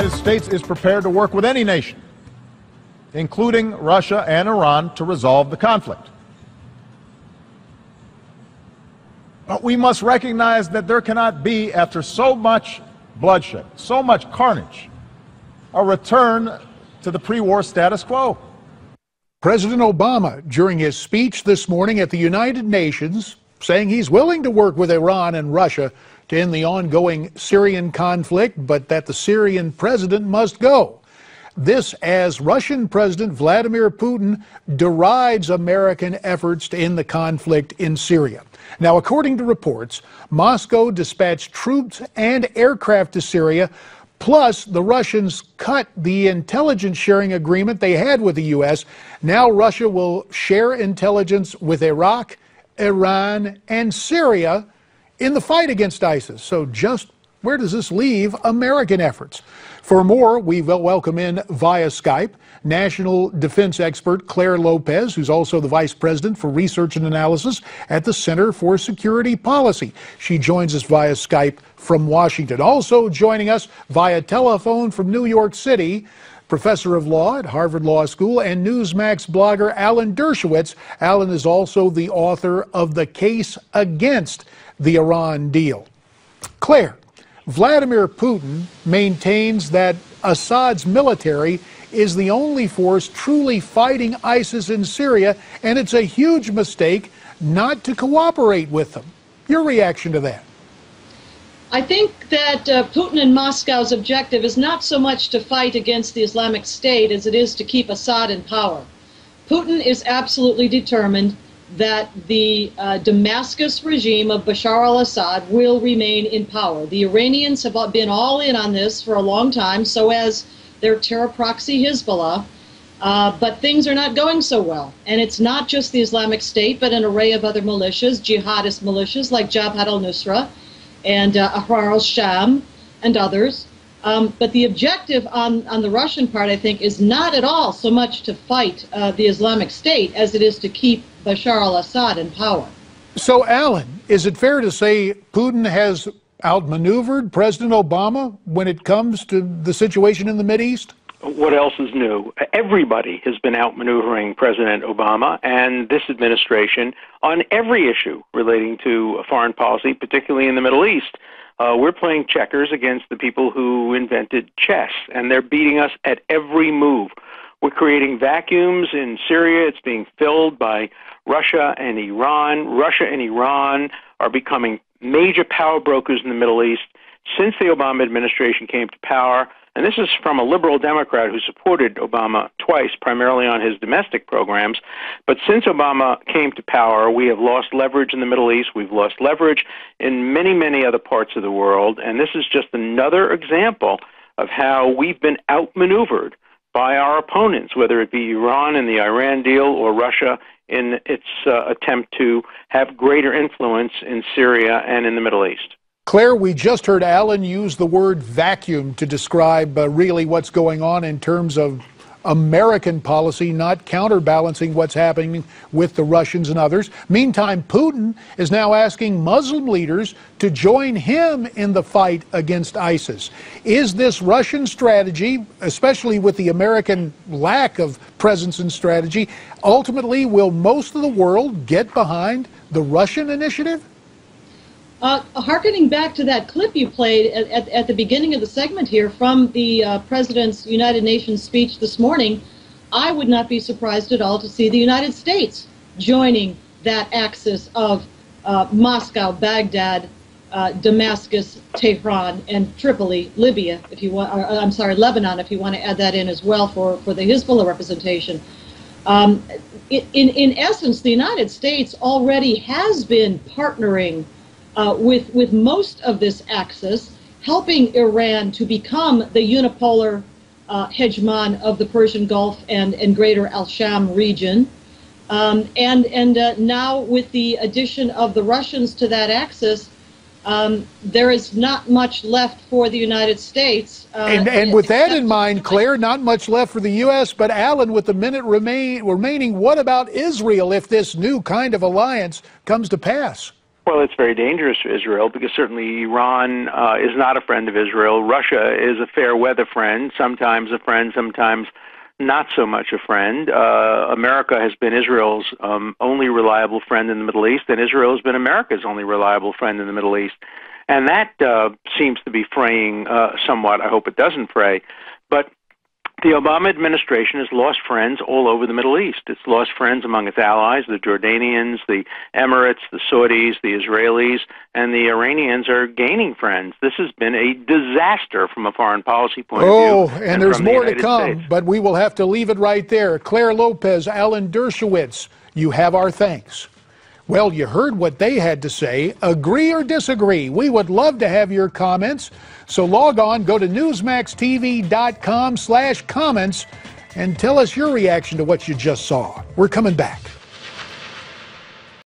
United States is prepared to work with any nation, including Russia and Iran, to resolve the conflict. But we must recognize that there cannot be, after so much bloodshed, so much carnage, a return to the pre-war status quo. President Obama, during his speech this morning at the United Nations, saying he's willing to work with Iran and Russia to end the ongoing Syrian conflict, but that the Syrian president must go. This as Russian President Vladimir Putin derides American efforts to end the conflict in Syria. Now, according to reports, Moscow dispatched troops and aircraft to Syria, plus the Russians cut the intelligence sharing agreement they had with the U.S. Now Russia will share intelligence with Iraq, Iran, and Syria in the fight against ISIS. So just where does this leave American efforts? For more, we will welcome in via Skype national defense expert Clare Lopez, who's also the vice president for research and analysis at the Center for Security Policy. She joins us via Skype from Washington. Also joining us via telephone from New York City, professor of law at Harvard Law School and Newsmax blogger Alan Dershowitz. Alan is also the author of The Case Against the Iran Deal. Clare, Vladimir Putin maintains that Assad's military is the only force truly fighting ISIS in Syria, and it's a huge mistake not to cooperate with them. Your reaction to that? I think that Putin and Moscow's objective is not so much to fight against the Islamic State as it is to keep Assad in power. Putin is absolutely determined that the Damascus regime of Bashar al-Assad will remain in power. The Iranians have been all in on this for a long time, so has their terror proxy Hezbollah, but things are not going so well. And it's not just the Islamic State, but an array of other militias, jihadist militias like Jabhat al-Nusra and Ahrar al-Sham and others. But the objective on the Russian part, I think, is not at all so much to fight the Islamic State as it is to keep Bashar al-Assad in power. So, Alan, is it fair to say Putin has outmaneuvered President Obama when it comes to the situation in the Mideast? What else is new? Everybody has been outmaneuvering President Obama and this administration on every issue relating to foreign policy, particularly in the Middle East. We're playing checkers against the people who invented chess, and they're beating us at every move. We're creating vacuums in Syria. It's being filled by Russia and Iran. Russia and Iran are becoming major power brokers in the Middle East since the Obama administration came to power. And this is from a liberal Democrat who supported Obama twice, primarily on his domestic programs. But since Obama came to power, we have lost leverage in the Middle East. We've lost leverage in many, many other parts of the world. And this is just another example of how we've been outmaneuvered by our opponents, whether it be Iran in the Iran deal or Russia in its attempt to have greater influence in Syria and in the Middle East. Clare, we just heard Alan use the word vacuum to describe really what's going on in terms of American policy, not counterbalancing what's happening with the Russians and others. Meantime, Putin is now asking Muslim leaders to join him in the fight against ISIS. Is this Russian strategy, especially with the American lack of presence and strategy, ultimately will most of the world get behind the Russian initiative? Harkening back to that clip you played at the beginning of the segment here from the President's United Nations speech this morning, I would not be surprised at all to see the United States joining that axis of Moscow, Baghdad, Damascus, Tehran, and Tripoli, Libya, if you want. I'm sorry, Lebanon, if you want to add that in as well for the Hezbollah representation. In essence, the United States already has been partnering with most of this axis, helping Iran to become the unipolar hegemon of the Persian Gulf and greater Al-Sham region. And now with the addition of the Russians to that axis, there is not much left for the United States. And with that in mind, Clare, not much left for the U.S., but Alan, with the minute remaining, what about Israel if this new kind of alliance comes to pass? Well, it's very dangerous for Israel because certainly Iran is not a friend of Israel. Russia is a fair weather friend, sometimes not so much a friend. America has been Israel's only reliable friend in the Middle East, and Israel has been America's only reliable friend in the Middle East. And that seems to be fraying somewhat. I hope it doesn't fray. But the Obama administration has lost friends all over the Middle East. It's lost friends among its allies, the Jordanians, the Emirates, the Saudis, the Israelis, and the Iranians are gaining friends. This has been a disaster from a foreign policy point of view. Oh, and there's more to come, but we will have to leave it right there. Clare Lopez, Alan Dershowitz, you have our thanks. Well, you heard what they had to say. Agree or disagree? We would love to have your comments. So log on, go to newsmaxtv.com/comments and tell us your reaction to what you just saw. We're coming back.